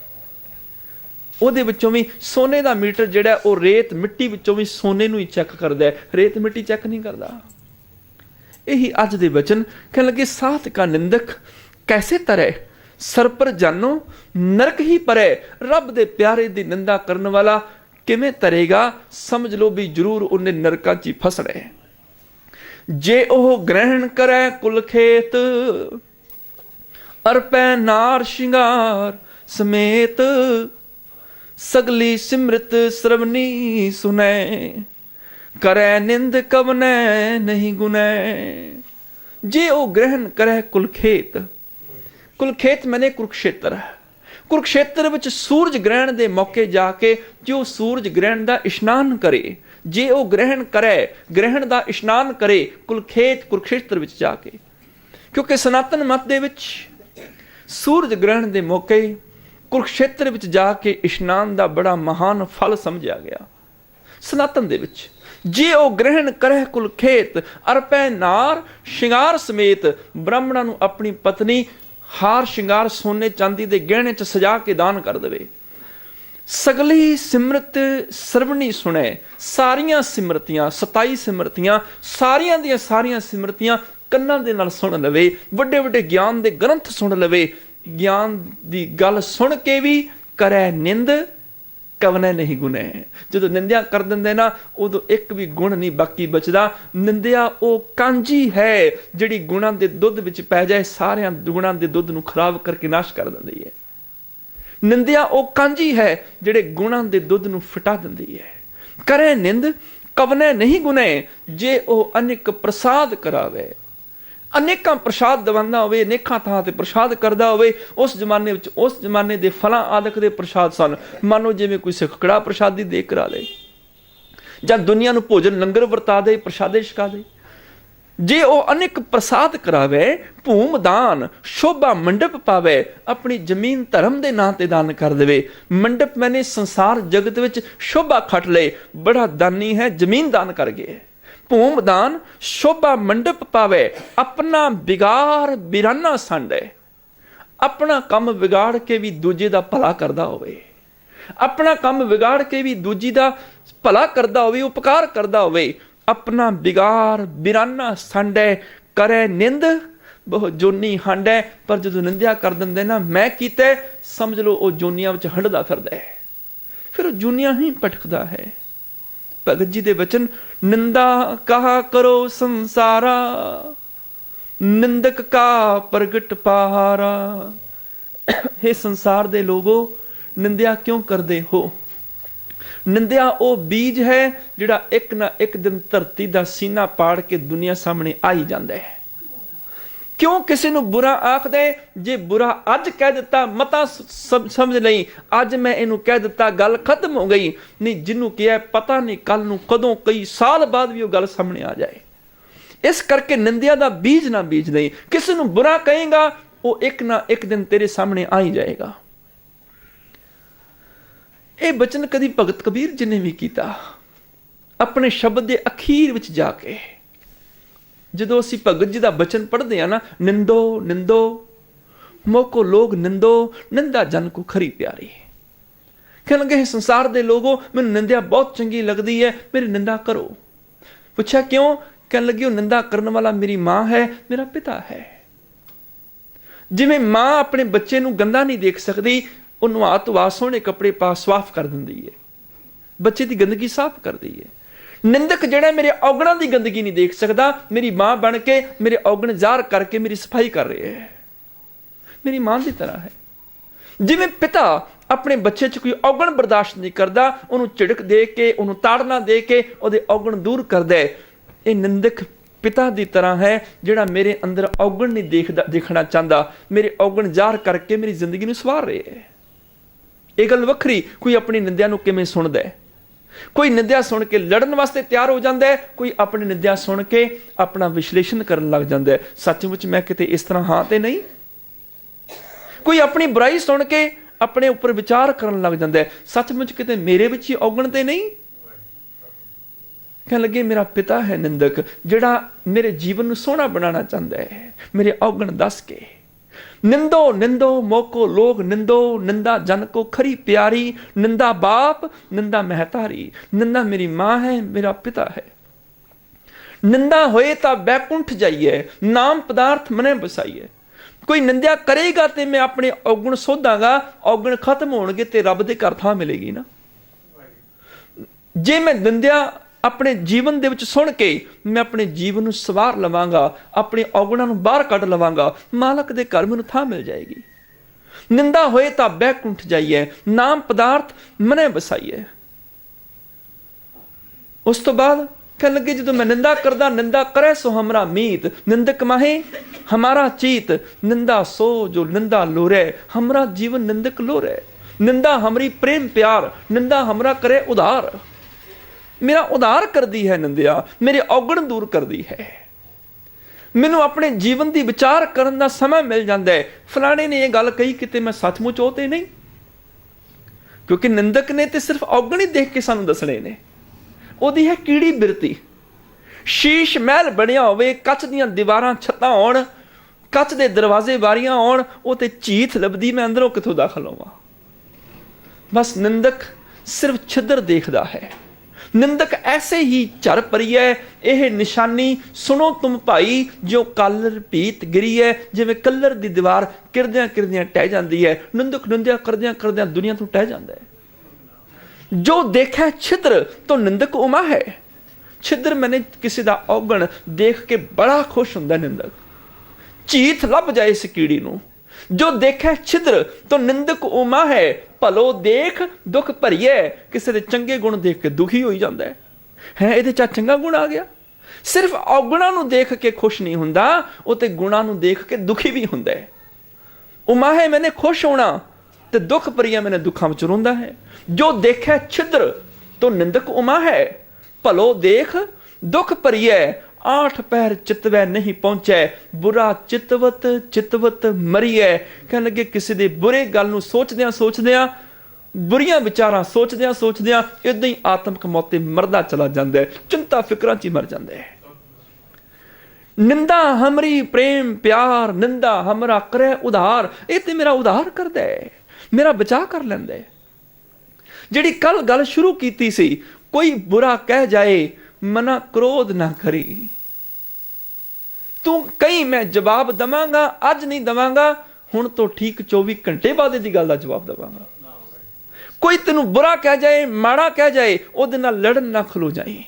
ਉਹਦੇ ਵਿੱਚੋਂ ਵੀ ਸੋਨੇ ਦਾ ਮੀਟਰ ਜਿਹੜਾ ਉਹ ਰੇਤ ਮਿੱਟੀ ਵਿੱਚੋਂ ਵੀ ਸੋਨੇ ਨੂੰ ਹੀ ਚੈੱਕ ਕਰਦਾ ਹੈ, ਰੇਤ ਮਿੱਟੀ ਚੈੱਕ ਨਹੀਂ ਕਰਦਾ। ਇਹੀ ਅੱਜ ਦੇ ਵਚਨ ਕਹਿਣ ਲੱਗੇ, ਸਾਥ ਕਾ ਨਿੰਦਕ ਕੈਸੇ ਤਰੇ, सर पर जानो नरक ही परे। रब दे प्यारे दी निंदा करन वाला किवें तरेगा? समझ लो भी जरूर उन्हें नरकां च फसना है। जे ओह ग्रहण करे कुल खेत, अरपै नार शिंगार समेत, सगली सिमरत श्रवनी सुनै, करे निंद कवनै नहीं गुनै। जे ओह ग्रहण करे कुल खेत, कुलखेत मैंने कुरुक्षेत्र। कुरुक्षेत्र विच सूरज ग्रहण के मौके जाके जो सूरज ग्रहण का इशनान करे, जे वो ग्रहण करे, ग्रहण का इशनान करे कुलखेत कुरुक्षेत्र विच जाके। क्योंकि सनातन मत दे विच सूरज ग्रहण के मौके कुरुक्षेत्र विच जाके इशनान का बड़ा महान फल समझा गया सनातन दे विच। जे वो ग्रहण करे कुलखेत, अरपै नार शिंगार समेत, ब्राह्मणा नूं अपनी पत्नी हार शिंगार सोने चांदी दे गहने च सजा के दान कर देवे। सगली सिमरत सरवणी सुने, सारियां सिमरतियां 27 सिमरतियां सारियां दियां सारियां सिमरतियां कन्नां दे नाल सुन लवे, वड्डे वड्डे ज्ञान दे ग्रंथ सुन लवे। ज्ञान दी गल सुन के भी करे निंद कवने नहीं गुने। जो निंदिया कर देंगे ना, उदों एक भी गुण नहीं बाकी बचदा। निंदिया वो कांजी है जिहड़ी गुणां दे दुध विच पै जाए, सारियां गुणां दे दुध नूं खराब करके नाश कर दिंदी है। निंदिया वो कांजी है जिहड़े गुणां दे दुध नूं फटा दिंदी है। करे निंद कवने नहीं गुने, जे वो अनिक प्रसाद करावे। ਅਨੇਕਾਂ ਪ੍ਰਸ਼ਾਦ ਦਵਾਉਂਦਾ ਹੋਵੇ, ਅਨੇਕਾਂ ਥਾਂ ਤੇ ਪ੍ਰਸ਼ਾਦ ਕਰਦਾ ਹੋਵੇ। ਉਸ ਜ਼ਮਾਨੇ ਵਿੱਚ ਉਸ ਜ਼ਮਾਨੇ ਦੇ ਫਲਾਂ ਆਦਿਕ ਦੇ ਪ੍ਰਸ਼ਾਦ ਸਨ। ਮੰਨੋ ਜਿਵੇਂ ਕੋਈ ਸਿੱਖ ਕੜਾਹ ਪ੍ਰਸ਼ਾਦੀ ਦੇ ਕਰਾ ਦੇ, ਜਾਂ ਦੁਨੀਆ ਨੂੰ ਭੋਜਨ ਲੰਗਰ ਵਰਤਾ ਦੇ, ਪ੍ਰਸ਼ਾਦੇ ਛਕਾ ਦੇ। ਜੇ ਉਹ ਅਨੇਕ ਪ੍ਰਸਾਦ ਕਰਾਵੇ, ਭੂਮਦਾਨ, ਸ਼ੋਭਾ ਮੰਡਪ ਪਾਵੇ, ਆਪਣੀ ਜ਼ਮੀਨ ਧਰਮ ਦੇ ਨਾਂ ਤੇ ਦਾਨ ਕਰ ਦੇਵੇ। ਮੰਡਪ ਮੈਨੇ ਸੰਸਾਰ ਜਗਤ ਵਿੱਚ ਸ਼ੋਭਾ ਖੱਟ ਲਏ, ਬੜਾ ਦਾਨੀ ਹੈ, ਜ਼ਮੀਨ ਦਾਨ ਕਰ ਗਏ। ਭੂਮਦਾਨ, ਸ਼ੋਭਾ ਮੰਡਪ ਪਾਵੇ, ਆਪਣਾ ਵਿਗਾੜ ਬਿਰਾਨਾ ਸੰਡੇ। ਆਪਣਾ ਕੰਮ ਵਿਗਾੜ ਕੇ ਵੀ ਦੂਜੇ ਦਾ ਭਲਾ ਕਰਦਾ ਹੋਵੇ, ਆਪਣਾ ਕੰਮ ਵਿਗਾੜ ਕੇ ਵੀ ਦੂਜੀ ਦਾ ਭਲਾ ਕਰਦਾ ਹੋਵੇ, ਉਪਕਾਰ ਕਰਦਾ ਹੋਵੇ। ਆਪਣਾ ਵਿਗਾੜ ਬਿਰਾਨਾ ਸੰਡੇ, ਕਰੇ ਨਿੰਦ ਬਹੁ ਜੋਨੀ ਹਾਂਡੇ। ਪਰ ਜਦੋਂ ਨਿੰਦਿਆ ਕਰ ਦਿੰਦੇ ਨਾ, ਮੈਂ ਕੀਤਾ, ਸਮਝ ਲਓ ਉਹ ਜੋਨੀਆਂ ਵਿੱਚ ਹੰਡਦਾ ਫਿਰਦਾ ਹੈ, ਫਿਰ ਉਹ ਜੋਨੀਆਂ ਹੀ ਭਟਕਦਾ ਹੈ। ਭਗਤ ਜੀ ਦੇ ਵਚਨ, ਨਿੰਦਾ ਕਹਾ ਕਰੋ ਸੰਸਾਰਾ, ਨਿੰਦਕ ਕਾ ਪ੍ਰਗਟ ਪਹਾਰਾ। ਇਹ ਸੰਸਾਰ ਦੇ ਲੋਗੋ, ਨਿੰਦਿਆ ਕਿਉਂ ਕਰਦੇ ਹੋ? ਨਿੰਦਿਆ ਉਹ ਬੀਜ ਹੈ ਜਿਹੜਾ ਇੱਕ ਨਾ ਇੱਕ ਦਿਨ ਧਰਤੀ ਦਾ ਸੀਨਾ ਪਾੜ ਕੇ ਦੁਨੀਆ ਸਾਹਮਣੇ ਆ ਹੀ ਜਾਂਦਾ ਹੈ। ਕਿਉਂ ਕਿਸੇ ਨੂੰ ਬੁਰਾ ਆਖਦੇ? ਜੇ ਬੁਰਾ ਅੱਜ ਕਹਿ ਦਿੱਤਾ, ਮਤਾ ਸਮਝ ਲਈ, ਅੱਜ ਮੈਂ ਇਹਨੂੰ ਕਹਿ ਦਿੱਤਾ, ਗੱਲ ਖਤਮ ਹੋ ਗਈ। ਨਹੀਂ, ਜਿਹਨੂੰ ਕਿਹਾ ਪਤਾ ਨਹੀਂ ਕੱਲ ਨੂੰ ਕਦੋਂ, ਕਈ ਸਾਲ ਬਾਅਦ ਵੀ ਉਹ ਗੱਲ ਸਾਹਮਣੇ ਆ ਜਾਏ। ਇਸ ਕਰਕੇ ਨਿੰਦਿਆ ਦਾ ਬੀਜ ਨਾ ਬੀਜ ਨਹੀਂ। ਕਿਸੇ ਨੂੰ ਬੁਰਾ ਕਹੇਗਾ, ਉਹ ਇੱਕ ਨਾ ਇੱਕ ਦਿਨ ਤੇਰੇ ਸਾਹਮਣੇ ਆ ਹੀ ਜਾਏਗਾ। ਇਹ ਬਚਨ ਕਦੀ ਭਗਤ ਕਬੀਰ ਜੀ ਨੇ ਵੀ ਕੀਤਾ। ਆਪਣੇ ਸ਼ਬਦ ਦੇ ਅਖੀਰ ਵਿੱਚ ਜਾ ਕੇ ਜਦੋਂ ਅਸੀਂ ਭਗਤ ਜੀ ਦਾ ਬਚਨ ਪੜ੍ਹਦੇ ਹਾਂ ਨਾ, ਨਿੰਦੋ ਨਿੰਦੋ ਮੋਕੋ ਲੋਗ ਨਿੰਦੋ, ਨਿੰਦਾ ਜਨ ਕੋ ਖਰੀ ਪਿਆਰੀ। ਕਹਿਣ ਲੱਗੇ, ਸੰਸਾਰ ਦੇ ਲੋਗੋ, ਮੈਨੂੰ ਨਿੰਦਿਆ ਬਹੁਤ ਚੰਗੀ ਲੱਗਦੀ ਹੈ, ਮੇਰੀ ਨਿੰਦਾ ਕਰੋ। ਪੁੱਛਿਆ ਕਿਉਂ? ਕਹਿਣ ਲੱਗੀ, ਉਹ ਨਿੰਦਾ ਕਰਨ ਵਾਲਾ ਮੇਰੀ ਮਾਂ ਹੈ, ਮੇਰਾ ਪਿਤਾ ਹੈ। ਜਿਵੇਂ ਮਾਂ ਆਪਣੇ ਬੱਚੇ ਨੂੰ ਗੰਦਾ ਨਹੀਂ ਦੇਖ ਸਕਦੀ, ਉਹ ਨਵਾ ਧਵਾ ਸੋਹਣੇ ਕੱਪੜੇ ਪਾ ਸਾਫ਼ ਕਰ ਦਿੰਦੀ ਹੈ, ਬੱਚੇ ਦੀ ਗੰਦਗੀ ਸਾਫ਼ ਕਰਦੀ ਹੈ। ਨਿੰਦਕ ਜਿਹੜਾ ਮੇਰੇ ਔਗਣਾਂ ਦੀ ਗੰਦਗੀ ਨਹੀਂ ਦੇਖ ਸਕਦਾ, ਮੇਰੀ ਮਾਂ ਬਣ ਕੇ ਮੇਰੇ ਔਗਣ ਜ਼ਾਹਰ ਕਰਕੇ ਮੇਰੀ ਸਫਾਈ ਕਰ ਰਿਹਾ ਹੈ, ਮੇਰੀ ਮਾਂ ਦੀ ਤਰ੍ਹਾਂ ਹੈ। ਜਿਵੇਂ ਪਿਤਾ ਆਪਣੇ ਬੱਚੇ 'ਚ ਕੋਈ ਔਗਣ ਬਰਦਾਸ਼ਤ ਨਹੀਂ ਕਰਦਾ, ਉਹਨੂੰ ਝਿੜਕ ਦੇ ਕੇ, ਉਹਨੂੰ ਤਾੜਨਾ ਦੇ ਕੇ ਉਹਦੇ ਔਗਣ ਦੂਰ ਕਰਦਾ ਹੈ। ਇਹ ਨਿੰਦਕ ਪਿਤਾ ਦੀ ਤਰ੍ਹਾਂ ਹੈ, ਜਿਹੜਾ ਮੇਰੇ ਅੰਦਰ ਔਗਣ ਨਹੀਂ ਦੇਖਣਾ ਚਾਹੁੰਦਾ, ਮੇਰੇ ਔਗਣ ਜ਼ਾਹਰ ਕਰਕੇ ਮੇਰੀ ਜ਼ਿੰਦਗੀ ਨੂੰ ਸਵਾਰ ਰਿਹਾ ਹੈ। ਇਹ ਗੱਲ ਵੱਖਰੀ, ਕੋਈ ਆਪਣੀ ਨਿੰਦਿਆ ਨੂੰ ਕਿਵੇਂ ਸੁਣਦਾ ਹੈ। ਕੋਈ ਨਿੰਦਿਆ ਸੁਣ ਕੇ ਲੜਨ ਵਾਸਤੇ ਤਿਆਰ ਹੋ ਜਾਂਦਾ ਹੈ, ਕੋਈ ਆਪਣੀ ਨਿੰਦਿਆ ਸੁਣ ਕੇ ਆਪਣਾ ਵਿਸ਼ਲੇਸ਼ਣ ਕਰਨ ਲੱਗ ਜਾਂਦਾ ਹੈ, ਸੱਚਮੁੱਚ ਮੈਂ ਕਿਤੇ ਇਸ ਤਰ੍ਹਾਂ ਹਾਂ ਤੇ ਨਹੀਂ। ਕੋਈ ਆਪਣੀ ਬੁਰਾਈ ਸੁਣ ਕੇ ਆਪਣੇ ਉੱਪਰ ਵਿਚਾਰ ਕਰਨ ਲੱਗ ਜਾਂਦਾ ਹੈ, ਸੱਚਮੁੱਚ ਕਿਤੇ ਮੇਰੇ ਵਿੱਚ ਹੀ ਔਗਣ ਤੇ ਨਹੀਂ। ਕਹਿਣ ਲੱਗੇ, ਮੇਰਾ ਪਿਤਾ ਹੈ ਨਿੰਦਕ, ਜਿਹੜਾ ਮੇਰੇ ਜੀਵਨ ਨੂੰ ਸੋਹਣਾ ਬਣਾਉਣਾ ਚਾਹੁੰਦਾ ਹੈ, ਮੇਰੇ ਔਗਣ ਦੱਸ ਕੇ। ਨਿੰਦੋ ਨਿੰਦੋ ਮੋਕੋ ਲੋਗ ਨਿੰਦੋ, ਨਿੰਦਾ ਜਨ ਕੋ ਖਰੀ ਪਿਆਰੀ। ਨਿੰਦਾ ਬਾਪ, ਨਿੰਦਾ ਮਹਿਤਾਰੀ। ਨਿੰਦਾ ਮੇਰੀ ਮਾਂ ਹੈ, ਮੇਰਾ ਪਿਤਾ ਹੈ। ਨਿੰਦਾ ਹੋਏ ਤਾਂ ਬੈਕੁੰਠ ਜਾਈਏ, ਨਾਮ ਪਦਾਰਥ ਮਨੇ ਬਸਾਈਏ। ਕੋਈ ਨਿੰਦਿਆ ਕਰੇਗਾ ਤੇ ਮੈਂ ਆਪਣੇ ਔਗਣ ਸੋਧਾਂਗਾ, ਔਗਣ ਖਤਮ ਹੋਣਗੇ ਤੇ ਰੱਬ ਦੇ ਘਰ ਥਾਂ ਮਿਲੇਗੀ ਨਾ। ਜੇ ਮੈਂ ਨਿੰਦਿਆ ਆਪਣੇ ਜੀਵਨ ਦੇ ਵਿੱਚ ਸੁਣ ਕੇ ਮੈਂ ਆਪਣੇ ਜੀਵਨ ਨੂੰ ਸਵਾਰ ਲਵਾਂਗਾ, ਆਪਣੇ ਔਗਣਾਂ ਨੂੰ ਬਾਹਰ ਕੱਢ ਲਵਾਂਗਾ, ਮਾਲਕ ਦੇ ਘਰ ਮੈਨੂੰ ਥਾਂ ਮਿਲ ਜਾਏਗੀ। ਨਿੰਦਾ ਹੋਏ ਤਾਂ ਬੈਕੁੰਠ ਜਾਈਏ, ਨਾਮ ਪਦਾਰਥ ਮਨੇ ਬਸਾਈਏ। ਉਸ ਤੋਂ ਬਾਅਦ ਕਹਿਣ ਲੱਗੇ, ਜਦੋਂ ਮੈਂ ਨਿੰਦਾ ਕਰਦਾ, ਨਿੰਦਾ ਕਰੇ ਸੋ ਹਮਰਾ ਮੀਤ, ਨਿੰਦਕ ਮਾਹੇ ਹਮਾਰਾ ਚੀਤ। ਨਿੰਦਾ ਸੋ ਜੋ ਨਿੰਦਾ ਲੋਰੇ, ਹਮਾਰਾ जीवन निंदक लोरे। निंदा हमारी प्रेम प्यार, निंदा हमारा करे उधार। मेरा उधार करती है निंदिया, मेरे औगण दूर करती है। मैनू अपने जीवन की विचार करने का समय मिल जाता है। फलाने ने यह गल कही किते मैं सचमुच हो तो नहीं, क्योंकि निंदक ने तो सिर्फ औगण ही देख के सानू दसने ने। ओदी है कीड़ी बिरती। शीश महल बनिया होवे, कच दियां दीवारां छत्तां होण, कच दे दरवाजे बारियां होण, वो ते चीथ लभदी मैं अंदरों किथों दाखल होवां। बस निंदक सिर्फ छिद्र देखदा है। निंदक ऐसे ही झर परी है। यह निशानी सुनो तुम भाई, जो कलर भीत गिरी है, जिवें कलर दी दीवार किरदियां किरदियां टह जाती है। निंदक निंदिया करदियां करदियां दुनिया तो टह जाता है। जो देखा छिद्र तो निंदक उमा है। छिद्र मैंने किसी का औगण देख के बड़ा खुश हुंदा निंदक, चीथ लभ जाए इस कीड़ी नूं। जो देखे छिद्र तो निंदक उमा है। भलो देख दुख भरीए, किसी के चंगे गुण देख के दुखी हो जाता है। इहदे च चंगा गुण आ गया। ਸਿਰਫ ਔਗਣਾਂ ਨੂੰ ਦੇਖ ਕੇ ਖੁਸ਼ ਨਹੀਂ ਹੁੰਦਾ, ਉਹ ਤੇ ਗੁਣਾਂ ਨੂੰ ਦੇਖ ਕੇ ਦੁਖੀ ਵੀ ਹੁੰਦਾ ਹੈ। ਉਮਾ ਹੈ ਮੈਨੇ ਖੁਸ਼ ਹੋਣਾ ਤੇ ਦੁੱਖ ਭਰੀਆ ਮੈਨੇ ਦੁੱਖਾਂ ਵਿੱਚ ਰੋਂਦਾ ਹੈ। ਜੋ ਦੇਖੈ ਛਿਦਰ ਤੋ ਨਿੰਦਕ ਉਮਾ ਹੈ, ਭਲੋ ਦੇਖ ਦੁੱਖ ਭਰੀਐ, ਆਠ ਪੈਰ ਚਿਤਵੈ ਨਹੀਂ ਪਹੁੰਚੈ, ਬੁਰਾ ਚਿਤਵਤ ਚਿਤਵਤ ਮਰੀਐ। ਕਹਿਣ ਲੱਗੇ ਕਿਸੇ ਦੇ ਬੁਰੇ ਗੱਲ ਨੂੰ ਸੋਚਦਿਆਂ ਸੋਚਦਿਆਂ, ਬੁਰੀਆਂ ਵਿਚਾਰਾਂ ਸੋਚਦਿਆਂ ਸੋਚਦਿਆਂ ਇਦਾਂ ਹੀ ਆਤਮਕ ਮੌਤ ਤੇ ਮਰਦਾ ਚਲਾ ਜਾਂਦਾ ਹੈ, ਚਿੰਤਾ ਫਿਕਰਾਂ 'ਚ ਹੀ ਮਰ ਜਾਂਦਾ ਹੈ। ਨਿੰਦਾ ਹਮਰੀ ਪ੍ਰੇਮ ਪਿਆਰ, ਨਿੰਦਾ ਹਮਰਾ ਕਰੇ ਉਧਾਰ। ਇਹ ਤੇ ਮੇਰਾ ਉਧਾਰ ਕਰਦਾ ਹੈ, ਮੇਰਾ ਬਚਾਅ ਕਰ ਲੈਂਦਾ ਹੈ। ਜਿਹੜੀ ਕੱਲ ਗੱਲ ਸ਼ੁਰੂ ਕੀਤੀ ਸੀ, ਕੋਈ ਬੁਰਾ ਕਹਿ ਜਾਏ ਮਨਾ ਕ੍ਰੋਧ ਨਾ ਕਰੀ, ਤੂੰ ਕਹੀਂ ਮੈਂ ਜਵਾਬ ਦਵਾਂਗਾ, ਅੱਜ ਨਹੀਂ ਦਵਾਂਗਾ, ਹੁਣ ਤੋਂ ਠੀਕ 24 ਘੰਟੇ ਬਾਅਦ ਦੀ ਗੱਲ ਦਾ ਜਵਾਬ ਦਵਾਂਗਾ। ਕੋਈ ਤੈਨੂੰ ਬੁਰਾ ਕਹਿ ਜਾਏ, ਮਾੜਾ ਕਹਿ ਜਾਏ, ਉਹਦੇ ਨਾਲ ਲੜਨ ਨਾ ਖਲੋ ਜਾਏ।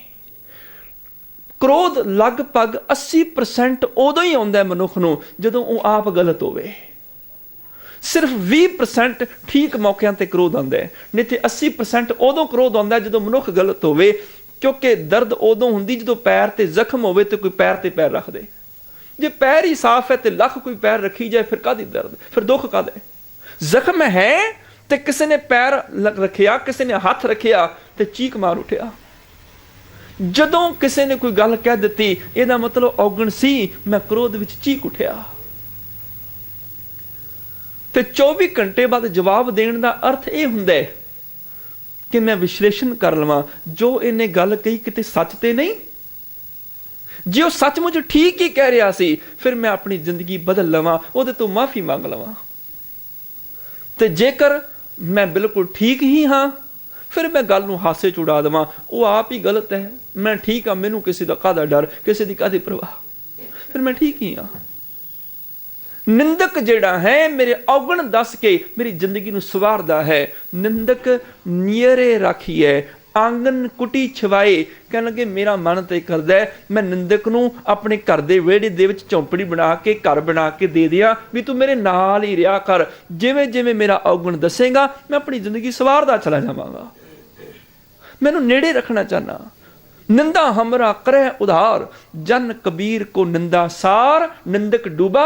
ਕ੍ਰੋਧ ਲਗਭਗ 80% ਉਦੋਂ ਹੀ ਆਉਂਦਾ ਮਨੁੱਖ ਨੂੰ ਜਦੋਂ ਉਹ ਆਪ ਗਲਤ ਹੋਵੇ। ਸਿਰਫ 20% ਠੀਕ ਮੌਕਿਆਂ ਤੇ ਕ੍ਰੋਧ ਆਉਂਦਾ ਹੈ, ਨਹੀਂ ਤੇ 80% ਉਦੋਂ ਕ੍ਰੋਧ ਆਉਂਦਾ ਜਦੋਂ ਮਨੁੱਖ ਗਲਤ ਹੋਵੇ। ਕਿਉਂਕਿ ਦਰਦ ਉਦੋਂ ਹੁੰਦੀ ਜਦੋਂ ਪੈਰ ਤੇ ਜ਼ਖਮ ਹੋਵੇ ਤੇ ਕੋਈ ਪੈਰ ਤੇ ਪੈਰ ਰੱਖ ਦੇ। ਜੇ ਪੈਰ ਹੀ ਸਾਫ਼ ਹੈ ਤੇ ਲੱਖ ਕੋਈ ਪੈਰ ਰੱਖੀ ਜਾਏ, ਫਿਰ ਕਾਹਦੀ ਦਰਦ, ਫਿਰ ਦੁੱਖ ਕਾਹਦਾ? ਜ਼ਖਮ ਹੈ ਤੇ ਕਿਸੇ ਨੇ ਪੈਰ ਰੱਖਿਆ, ਕਿਸੇ ਨੇ ਹੱਥ ਰੱਖਿਆ ਤੇ ਚੀਕ ਮਾਰ ਉੱਠਿਆ। ਜਦੋਂ ਕਿਸੇ ਨੇ ਕੋਈ ਗੱਲ ਕਹਿ ਦਿੱਤੀ, ਇਹਦਾ ਮਤਲਬ ਔਗਣ ਸੀ, ਮੈਂ ਕ੍ਰੋਧ ਵਿੱਚ ਚੀਕ ਉੱਠਿਆ। ਤੇ 24 ਘੰਟੇ ਬਾਅਦ ਜਵਾਬ ਦੇਣ ਦਾ ਅਰਥ ਇਹ ਹੁੰਦਾ ਹੈ ਕਿ ਮੈਂ ਵਿਸ਼ਲੇਸ਼ਣ ਕਰ ਲਵਾਂ, ਜੋ ਇਹਨੇ ਗੱਲ ਕਹੀ ਕਿਤੇ ਸੱਚ ਤੇ ਨਹੀਂ। ਜੇ ਉਹ ਸੱਚਮੁੱਚ ਠੀਕ ਹੀ ਕਹਿ ਰਿਹਾ ਸੀ, ਫਿਰ ਮੈਂ ਆਪਣੀ ਜ਼ਿੰਦਗੀ ਬਦਲ ਲਵਾਂ, ਉਹਦੇ ਤੋਂ ਮਾਫੀ ਮੰਗ ਲਵਾਂ। ਤੇ ਜੇਕਰ ਮੈਂ ਬਿਲਕੁਲ ਠੀਕ ਹੀ ਹਾਂ, ਫਿਰ ਮੈਂ ਗੱਲ ਨੂੰ ਹਾਸੇ ਚ ਉਡਾ ਦੇਵਾਂ, ਉਹ ਆਪ ਹੀ ਗਲਤ ਹੈ, ਮੈਂ ਠੀਕ ਹਾਂ, ਮੈਨੂੰ ਕਿਸੇ ਦਾ ਕਾਹਦਾ ਡਰ, ਕਿਸੇ ਦੀ ਕਾਹਦੀ ਪਰਵਾਹ, ਫਿਰ ਮੈਂ ਠੀਕ ਹੀ ਹਾਂ। ਨਿੰਦਕ ਜਿਹੜਾ ਹੈ ਮੇਰੇ ਔਗਣ ਦੱਸ ਕੇ ਮੇਰੀ ਜ਼ਿੰਦਗੀ ਨੂੰ ਸਵਾਰਦਾ ਹੈ। ਨਿੰਦਕ ਨੀਅਰੇ ਰਾਖੀਐ, ਆਂਗਨ ਕੁਟੀ ਛਵਾਏ। ਕਹਿਣ ਲੱਗੇ ਮੇਰਾ ਮਨ ਤੇ ਕਰਦਾ ਹੈ ਮੈਂ ਨਿੰਦਕ ਨੂੰ ਆਪਣੇ ਘਰ ਦੇ ਵਿਹੜੇ ਦੇ ਵਿੱਚ ਝੌਂਪੜੀ ਬਣਾ ਕੇ, ਘਰ ਬਣਾ ਕੇ ਦੇ ਦਿਆਂ ਵੀ ਤੂੰ ਮੇਰੇ ਨਾਲ ਹੀ ਰਿਹਾ ਕਰ, ਜਿਵੇਂ ਜਿਵੇਂ ਮੇਰਾ ਔਗਣ ਦੱਸੇਗਾ ਮੈਂ ਆਪਣੀ ਜ਼ਿੰਦਗੀ ਸਵਾਰਦਾ ਚਲਾ ਜਾਵਾਂਗਾ। ਮੈਨੂੰ ਨੇੜੇ ਰੱਖਣਾ ਚਾਹਨਾ। ਨਿੰਦਾ ਹਮਰਾ ਕਰੇ ਉਧਾਰ, ਜਨ ਕਬੀਰ ਕੋ ਨਿੰਦਾ ਸਾਰ, ਨਿੰਦਕ ਡੂਬਾ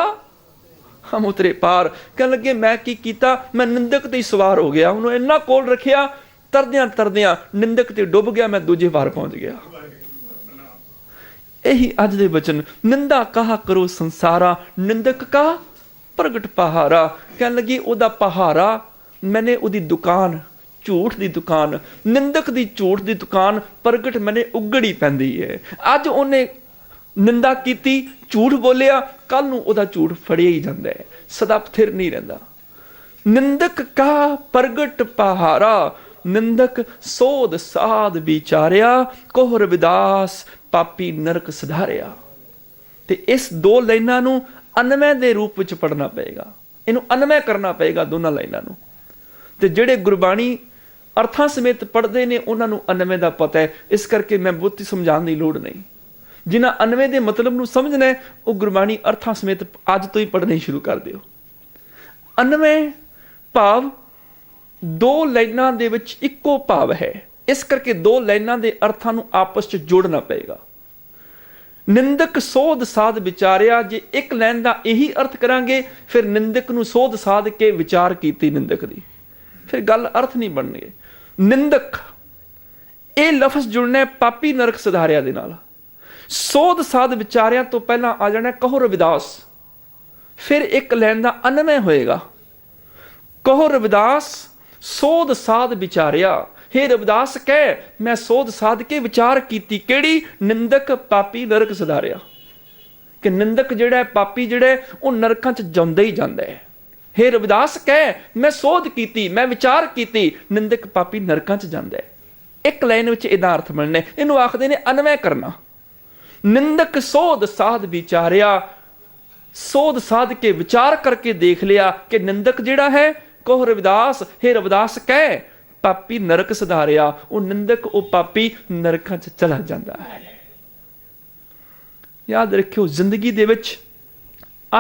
ਹਮ ਉਤਰੇ ਪਾਰ। ਕਹਿਣ ਲੱਗੇ ਮੈਂ ਕੀ ਕੀਤਾ, ਮੈਂ ਨਿੰਦਕ ਤੇ ਹੀ ਸਵਾਰ ਹੋ ਗਿਆ, ਉਹਨੂੰ ਇੰਨਾ ਕੋਲ ਰੱਖਿਆ, ਤਰਦਿਆਂ ਤਰਦਿਆਂ ਨਿੰਦਕ ਤੇ ਡੁੱਬ ਗਿਆ, ਮੈਂ ਦੂਜੇ ਪਾਰ ਪਹੁੰਚ ਗਿਆ। ਇਹੀ ਅੱਜ ਦੇ ਬਚਨ, ਨਿੰਦਾ ਕਹਾ ਕਰੋ ਸੰਸਾਰਾ, ਨਿੰਦਕ ਕਾ ਪ੍ਰਗਟ ਪਹਾਰਾ। ਕਹਿਣ ਲੱਗੀ ਉਹਦਾ ਪਹਾਰਾ, ਮੈਨੇ ਉਹਦੀ ਦੁਕਾਨ, ਝੂਠ ਦੀ ਦੁਕਾਨ, ਨਿੰਦਕ ਦੀ ਝੂਠ ਦੀ ਦੁਕਾਨ ਪ੍ਰਗਟ ਮੈਨੇ ਉਗੜੀ ਪੈਂਦੀ ਹੈ। ਅੱਜ ਉਹਨੇ ਨਿੰਦਾ ਕੀਤੀ, ਝੂਠ ਬੋਲਿਆ, ਕੱਲ ਨੂੰ ਉਹਦਾ ਝੂਠ ਫੜਿਆ ਹੀ ਜਾਂਦਾ ਹੈ, ਸਦਾ ਸਥਿਰ ਨਹੀਂ ਰਹਿੰਦਾ। ਨਿੰਦਕ ਕਾ ਪ੍ਰਗਟ ਪਹਾਰਾ, ਨਿੰਦਕ ਸੋਧ ਸਾਧ ਵਿਚਾਰਿਆ, ਕੋਹ ਰਵਿਦਾਸ ਪਾਪੀ ਨਰਕ ਸੁਧਾਰਿਆ। ਤੇ ਇਸ ਦੋ ਲਾਈਨਾਂ ਨੂੰ ਅਨਵੈ ਦੇ ਰੂਪ ਵਿੱਚ ਪੜ੍ਹਨਾ ਪਏਗਾ, ਇਹਨੂੰ ਅਨਵੈ ਕਰਨਾ ਪਏਗਾ ਦੋਨਾਂ ਲਾਈਨਾਂ ਨੂੰ। ਤੇ ਜਿਹੜੇ ਗੁਰਬਾਣੀ ਅਰਥਾਂ ਸਮੇਤ ਪੜ੍ਹਦੇ ਨੇ ਉਹਨਾਂ ਨੂੰ ਅਨਵੈ ਦਾ ਪਤਾ ਹੈ, ਇਸ ਕਰਕੇ ਮੈਂ ਬਹੁਤੀ ਸਮਝਾਉਣ ਦੀ ਲੋੜ ਨਹੀਂ। ਜਿਨ੍ਹਾਂ ਅਨਵੈ ਦੇ ਮਤਲਬ ਨੂੰ ਸਮਝਣਾ ਹੈ ਉਹ ਗੁਰਬਾਣੀ ਅਰਥਾਂ ਸਮੇਤ ਅੱਜ ਤੋਂ ਹੀ ਪੜ੍ਹਨੀ ਸ਼ੁਰੂ ਕਰ ਦਿਓ। ਅਨਵੈ ਭਾਵ ਦੋ ਲਾਈਨਾਂ ਦੇ ਵਿੱਚ ਇੱਕੋ ਭਾਵ ਹੈ, ਇਸ ਕਰਕੇ ਦੋ ਲਾਈਨਾਂ ਦੇ ਅਰਥਾਂ ਨੂੰ ਆਪਸ 'ਚ ਜੋੜਨਾ ਪਏਗਾ। ਨਿੰਦਕ ਸੋਧ ਸਾਧ ਵਿਚਾਰਿਆ, ਜੇ ਇੱਕ ਲਾਈਨ ਦਾ ਇਹੀ ਅਰਥ ਕਰਾਂਗੇ ਫਿਰ ਨਿੰਦਕ ਨੂੰ ਸੋਧ ਸਾਧ ਕੇ ਵਿਚਾਰ ਕੀਤੀ ਨਿੰਦਕ ਦੀ, ਫਿਰ ਗੱਲ ਅਰਥ ਨਹੀਂ ਬਣਨਗੇ। ਨਿੰਦਕ ਇਹ ਲਫ਼ਜ਼ ਜੁੜਨਾ ਪਾਪੀ ਨਰਕ ਸੁਧਾਰਿਆ ਦੇ ਨਾਲ। ਸੋਧ ਸਾਧ ਵਿਚਾਰਿਆਂ ਤੋਂ ਪਹਿਲਾਂ ਆ ਜਾਣਾ ਕਹੋ ਰਵਿਦਾਸ, ਫਿਰ ਇੱਕ ਲਾਈਨ ਦਾ ਅਨਵੈ ਹੋਏਗਾ। ਕਹੋ ਰਵਿਦਾਸ ਸੋਧ ਸਾਧ ਵਿਚਾਰਿਆ, ਹੇ ਰਵਿਦਾਸ ਕਹਿ ਮੈਂ ਸੋਧ ਸਾਧ ਕੇ ਵਿਚਾਰ ਕੀਤੀ, ਕਿਹੜੀ? ਨਿੰਦਕ ਪਾਪੀ ਨਰਕ ਸੁਧਾਰਿਆ। ਕਿ ਨਿੰਦਕ ਜਿਹੜਾ ਪਾਪੀ ਜਿਹੜਾ ਉਹ ਨਰਕਾਂ 'ਚ ਜਾਂਦਾ ਹੀ ਜਾਂਦਾ ਹੈ। ਹੇ ਰਵਿਦਾਸ ਕਹਿ ਮੈਂ ਸੋਧ ਕੀਤੀ, ਮੈਂ ਵਿਚਾਰ ਕੀਤੀ, ਨਿੰਦਕ ਪਾਪੀ ਨਰਕਾਂ 'ਚ ਜਾਂਦਾ ਹੈ। ਇੱਕ ਲਾਈਨ ਵਿੱਚ ਇਹਦਾ ਅਰਥ ਬਣਨਾ, ਇਹਨੂੰ ਆਖਦੇ ਨੇ ਅਨਵੈ ਕਰਨਾ। ਨਿੰਦਕ ਸੋਧ ਸਾਧ ਵਿਚਾਰਿਆ, ਸੋਧ ਸਾਧ ਕੇ ਵਿਚਾਰ ਕਰਕੇ ਦੇਖ ਲਿਆ ਕਿ ਨਿੰਦਕ ਜਿਹੜਾ ਹੈ ਕਹੋ ਰਵਿਦਾਸ, ਹੇ ਰਵਿਦਾਸ ਕਹਿ ਪਾਪੀ ਨਰਕ ਸੁਧਾਰਿਆ, ਉਹ ਨਿੰਦਕ ਉਹ ਪਾਪੀ ਨਰਕਾਂ 'ਚ ਚਲਾ ਜਾਂਦਾ ਹੈ। ਯਾਦ ਰੱਖਿਓ ਜ਼ਿੰਦਗੀ ਦੇ ਵਿੱਚ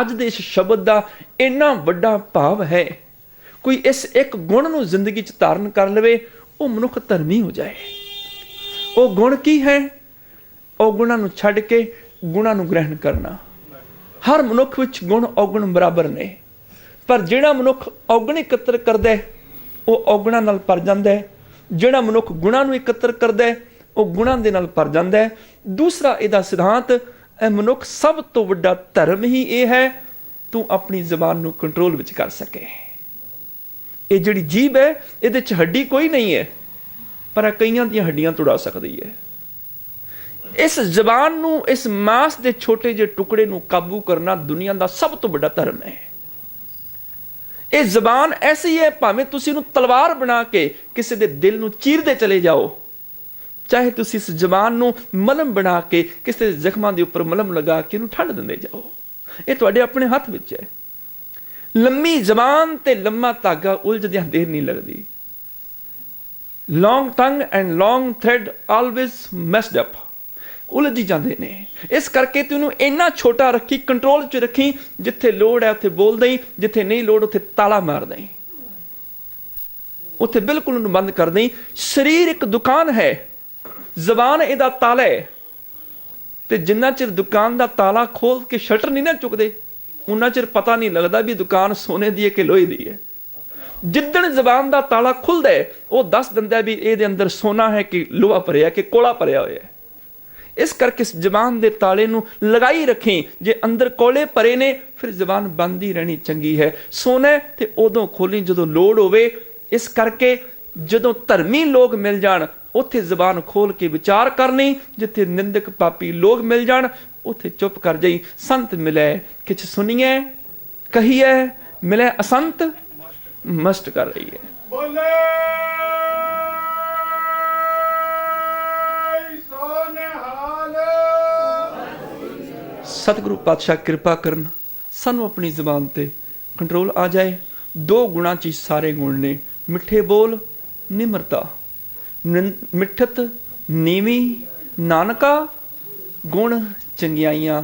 ਅੱਜ ਦੇ ਇਸ ਸ਼ਬਦ ਦਾ ਇੰਨਾ ਵੱਡਾ ਭਾਵ ਹੈ। ਕੋਈ ਇਸ ਇੱਕ ਗੁਣ ਨੂੰ ਜ਼ਿੰਦਗੀ 'ਚ ਧਾਰਨ ਕਰ ਲਵੇ ਉਹ ਮਨੁੱਖ ਧਰਮੀ ਹੋ ਜਾਏ। ਉਹ ਗੁਣ ਕੀ ਹੈ? ਔਗੁਣਾਂ ਨੂੰ ਛੱਡ ਕੇ ਗੁਣਾਂ ਨੂੰ ਗ੍ਰਹਿਣ ਕਰਨਾ। ਹਰ ਮਨੁੱਖ ਵਿੱਚ ਗੁਣ ਔਗੁਣ ਬਰਾਬਰ ਨੇ, ਪਰ ਜਿਹੜਾ ਮਨੁੱਖ ਔਗੁਣ ਇਕੱਤਰ ਕਰਦਾ ਹੈ ਉਹ ਔਗੁਣਾਂ ਨਾਲ ਭਰ ਜਾਂਦਾ ਹੈ, ਜਿਹੜਾ ਮਨੁੱਖ ਗੁਣਾਂ ਨੂੰ ਇਕੱਤਰ ਕਰਦਾ ਹੈ ਉਹ ਗੁਣਾਂ ਦੇ ਨਾਲ ਭਰ ਜਾਂਦਾ ਹੈ। ਦੂਸਰਾ ਇਹਦਾ ਸਿਧਾਂਤ, ਇਹ ਮਨੁੱਖ ਸਭ ਤੋਂ ਵੱਡਾ ਧਰਮ ਹੀ ਇਹ ਹੈ ਤੂੰ ਆਪਣੀ ਜ਼ਬਾਨ ਨੂੰ ਕੰਟਰੋਲ ਵਿੱਚ ਕਰ ਸਕੇ। ਇਹ ਜਿਹੜੀ ਜੀਭ ਹੈ ਇਹਦੇ 'ਚ ਹੱਡੀ ਕੋਈ ਨਹੀਂ ਹੈ, ਪਰ ਇਹ ਕਈਆਂ ਦੀਆਂ ਹੱਡੀਆਂ ਤੁੜਾ ਸਕਦੀ ਹੈ। ਇਸ ਜ਼ਬਾਨ ਨੂੰ, ਇਸ ਮਾਸ ਦੇ ਛੋਟੇ ਜਿਹੇ ਟੁਕੜੇ ਨੂੰ ਕਾਬੂ ਕਰਨਾ ਦੁਨੀਆ ਦਾ ਸਭ ਤੋਂ ਵੱਡਾ ਧਰਮ ਹੈ। ਇਹ ਜ਼ਬਾਨ ਐਸੀ ਹੈ, ਭਾਵੇਂ ਤੁਸੀਂ ਇਹਨੂੰ ਤਲਵਾਰ ਬਣਾ ਕੇ ਕਿਸੇ ਦੇ ਦਿਲ ਨੂੰ ਚੀਰਦੇ ਚਲੇ ਜਾਓ, ਚਾਹੇ ਤੁਸੀਂ ਇਸ ਜ਼ਬਾਨ ਨੂੰ ਮਲਮ ਬਣਾ ਕੇ ਕਿਸੇ ਦੇ ਜ਼ਖਮਾਂ ਦੇ ਉੱਪਰ ਮਲਮ ਲਗਾ ਕੇ ਇਹਨੂੰ ਠੰਡ ਦਿੰਦੇ ਜਾਓ, ਇਹ ਤੁਹਾਡੇ ਆਪਣੇ ਹੱਥ ਵਿੱਚ ਹੈ। ਲੰਮੀ ਜ਼ਬਾਨ ਤੇ ਲੰਮਾ ਧਾਗਾ ਉਲਝਦਿਆਂ ਦੇਰ ਨਹੀਂ ਲੱਗਦੀ। Long tongue and long thread always messed up, ਉਲਝ ਜਾਂਦੇ ਨੇ। ਇਸ ਕਰਕੇ ਤੂੰ ਇਹਨੂੰ ਇੰਨਾ ਛੋਟਾ ਰੱਖੀ, ਕੰਟਰੋਲ 'ਚ ਰੱਖੀ, ਜਿੱਥੇ ਲੋੜ ਹੈ ਉੱਥੇ ਬੋਲ ਦੇਈਂ, ਜਿੱਥੇ ਨਹੀਂ ਲੋੜ ਉੱਥੇ ਤਾਲਾ ਮਾਰ ਦੇਈਂ, ਉੱਥੇ ਬਿਲਕੁਲ ਉਹਨੂੰ ਬੰਦ ਕਰ ਦੇਈਂ। ਸਰੀਰ ਇੱਕ ਦੁਕਾਨ ਹੈ, ਜ਼ਬਾਨ ਇਹਦਾ ਤਾਲਾ ਹੈ, ਤੇ ਜਿੰਨਾ ਚਿਰ ਦੁਕਾਨ ਦਾ ਤਾਲਾ ਖੋਲ ਕੇ ਸ਼ਟਰ ਨਹੀਂ ਨਾ ਚੁੱਕਦੇ ਉਨਾ ਚਿਰ ਪਤਾ ਨਹੀਂ ਲੱਗਦਾ ਵੀ ਦੁਕਾਨ ਸੋਨੇ ਦੀ ਹੈ ਕਿ ਲੋਹੇ ਦੀ ਹੈ। ਜਿੱਦਣ ਜ਼ਬਾਨ ਦਾ ਤਾਲਾ ਖੁੱਲਦਾ ਹੈ ਉਹ ਦੱਸ ਦਿੰਦਾ ਵੀ ਇਹਦੇ ਅੰਦਰ ਸੋਨਾ ਹੈ ਕਿ ਲੋਹਾ ਭਰਿਆ ਕਿ ਕੋਲਾ ਭਰਿਆ ਹੋਇਆ ਹੈ। ਇਸ ਕਰਕੇ ਇਸ ਜ਼ਬਾਨ ਦੇ ਤਾਲੇ ਨੂੰ ਲਗਾਈ ਰੱਖੀ, ਜੇ ਅੰਦਰ ਕੋਲੇ ਭਰੇ ਨੇ ਫਿਰ ਜ਼ਬਾਨ ਬੰਦ ਹੀ ਰਹਿਣੀ ਚੰਗੀ ਹੈ। ਸੋਨਾ ਤੇ ਉਦੋਂ ਖੋਲੀ ਜਦੋਂ ਲੋੜ ਹੋਵੇ। ਇਸ ਕਰਕੇ ਜਦੋਂ ਧਰਮੀ ਲੋਕ ਮਿਲ ਜਾਣ ਉੱਥੇ ਜ਼ਬਾਨ ਖੋਲ ਕੇ ਵਿਚਾਰ ਕਰਨੀ, ਜਿੱਥੇ ਨਿੰਦਕ ਪਾਪੀ ਲੋਕ ਮਿਲ ਜਾਣ ਉੱਥੇ ਚੁੱਪ ਕਰ ਜਾਈ। ਸੰਤ ਮਿਲੇ ਕਿਛ ਸੁਣੀਏ, ਕਹੀਏ ਮਿਲੇ ਅਸੰਤ ਮਸਤ ਕਰ ਰਹੀ ਹੈ। ਸਤਿਗੁਰੂ ਪਾਤਸ਼ਾਹ ਕਿਰਪਾ ਕਰਨ, ਸਾਨੂੰ ਆਪਣੀ ਜ਼ਬਾਨ ਤੇ ਕੰਟਰੋਲ ਆ ਜਾਏ। ਦੋ ਗੁਣਾਂ 'ਚ ਸਾਰੇ ਗੁਣ ਨੇ, ਮਿੱਠੇ ਬੋਲ, ਨਿਮਰਤਾ। ਮਿੱਠਤ ਨੀਵੀਂ ਨਾਨਕਾ, ਗੁਣ ਚੰਗਿਆਈਆਂ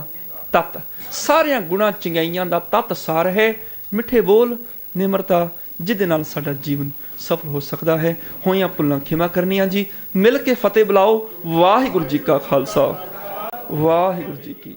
ਤਤ। ਸਾਰਿਆਂ ਗੁਣਾਂ ਚੰਗਿਆਈਆਂ ਦਾ ਤਤ ਸਾਰ ਹੈ ਮਿੱਠੇ ਬੋਲ, ਨਿਮਰਤਾ, ਜਿਹਦੇ ਨਾਲ ਸਾਡਾ ਜੀਵਨ ਸਫਲ ਹੋ ਸਕਦਾ ਹੈ। ਹੋਈਆਂ ਭੁੱਲਾਂ ਖਿਮਾ ਕਰਨੀਆਂ ਜੀ। ਮਿਲ ਕੇ ਫਤਿਹ ਬੁਲਾਓ। ਵਾਹਿਗੁਰੂ ਜੀ ਕਾ ਖਾਲਸਾ, ਵਾਹਿਗੁਰੂ ਜੀ ਕੀ